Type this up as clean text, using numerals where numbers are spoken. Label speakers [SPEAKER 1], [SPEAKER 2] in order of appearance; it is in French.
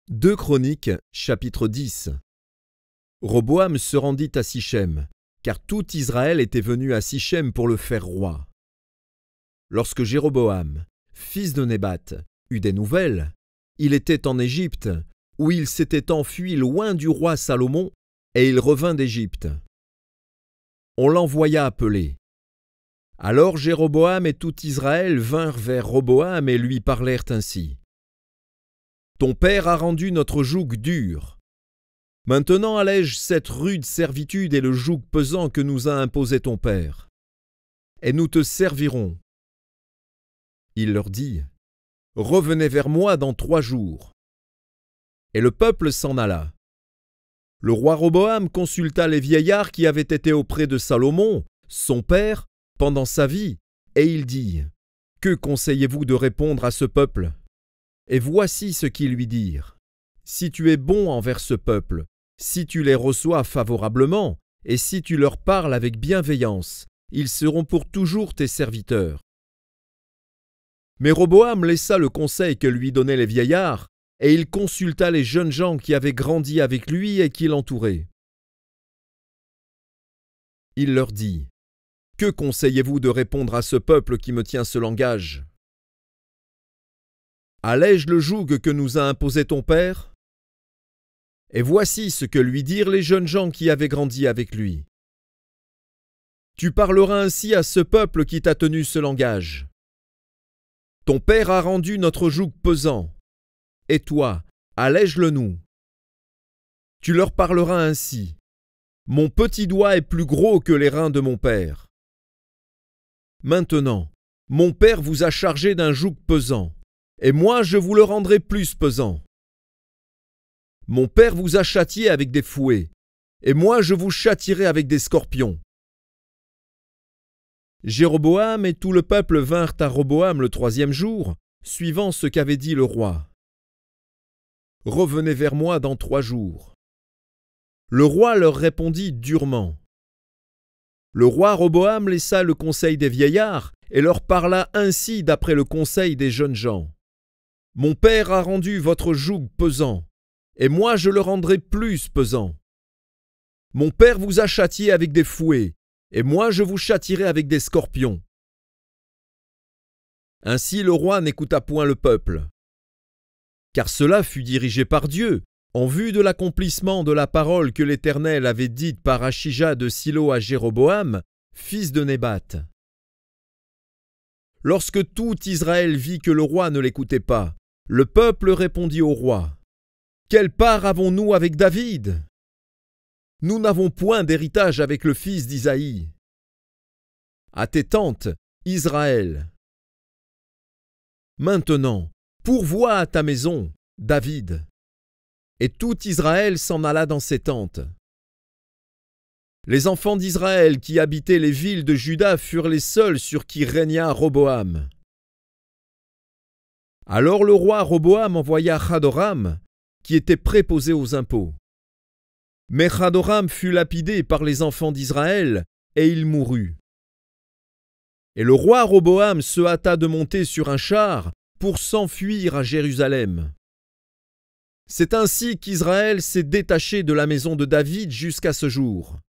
[SPEAKER 1] 2 Chroniques, chapitre 10. Roboam se rendit à Sichem, car tout Israël était venu à Sichem pour le faire roi. Lorsque Jéroboam, fils de Nébat, eut des nouvelles, il était en Égypte, où il s'était enfui loin du roi Salomon, et il revint d'Égypte. On l'envoya appeler. Alors Jéroboam et tout Israël vinrent vers Roboam et lui parlèrent ainsi. « Ton père a rendu notre joug dur. Maintenant allège cette rude servitude et le joug pesant que nous a imposé ton père. Et nous te servirons. » Il leur dit, « Revenez vers moi dans 3 jours. » Et le peuple s'en alla. Le roi Roboam consulta les vieillards qui avaient été auprès de Salomon, son père, pendant sa vie, et il dit, « Que conseillez-vous de répondre à ce peuple ?» Et voici ce qu'ils lui dirent. « Si tu es bon envers ce peuple, si tu les reçois favorablement, et si tu leur parles avec bienveillance, ils seront pour toujours tes serviteurs. » Mais Roboam laissa le conseil que lui donnaient les vieillards, et il consulta les jeunes gens qui avaient grandi avec lui et qui l'entouraient. Il leur dit, « Que conseillez-vous de répondre à ce peuple qui me tient ce langage ? Allège le joug que nous a imposé ton père ?» Et voici ce que lui dirent les jeunes gens qui avaient grandi avec lui. « Tu parleras ainsi à ce peuple qui t'a tenu ce langage. Ton père a rendu notre joug pesant. Et toi, allège-le nous. Tu leur parleras ainsi. Mon petit doigt est plus gros que les reins de mon père. Maintenant, mon père vous a chargé d'un joug pesant, et moi je vous le rendrai plus pesant. Mon père vous a châtié avec des fouets, et moi je vous châtierai avec des scorpions. » Jéroboam et tout le peuple vinrent à Roboam le 3e jour, suivant ce qu'avait dit le roi. « Revenez vers moi dans 3 jours. » Le roi leur répondit durement. Le roi Roboam laissa le conseil des vieillards et leur parla ainsi d'après le conseil des jeunes gens. « Mon père a rendu votre joug pesant, et moi je le rendrai plus pesant. Mon père vous a châtié avec des fouets, et moi je vous châtierai avec des scorpions. » Ainsi le roi n'écouta point le peuple, car cela fut dirigé par Dieu, en vue de l'accomplissement de la parole que l'Éternel avait dite par Achija de Silo à Jéroboam, fils de Nébat. Lorsque tout Israël vit que le roi ne l'écoutait pas, le peuple répondit au roi, « Quelle part avons-nous avec David ? Nous n'avons point d'héritage avec le fils d'Isaïe. À tes tentes, Israël. Maintenant, pourvois à ta maison, David. » Et tout Israël s'en alla dans ses tentes. Les enfants d'Israël qui habitaient les villes de Juda furent les seuls sur qui régna Roboam. Alors le roi Roboam envoya Hadoram, qui était préposé aux impôts. Mais Hadoram fut lapidé par les enfants d'Israël, et il mourut. Et le roi Roboam se hâta de monter sur un char pour s'enfuir à Jérusalem. C'est ainsi qu'Israël s'est détaché de la maison de David jusqu'à ce jour.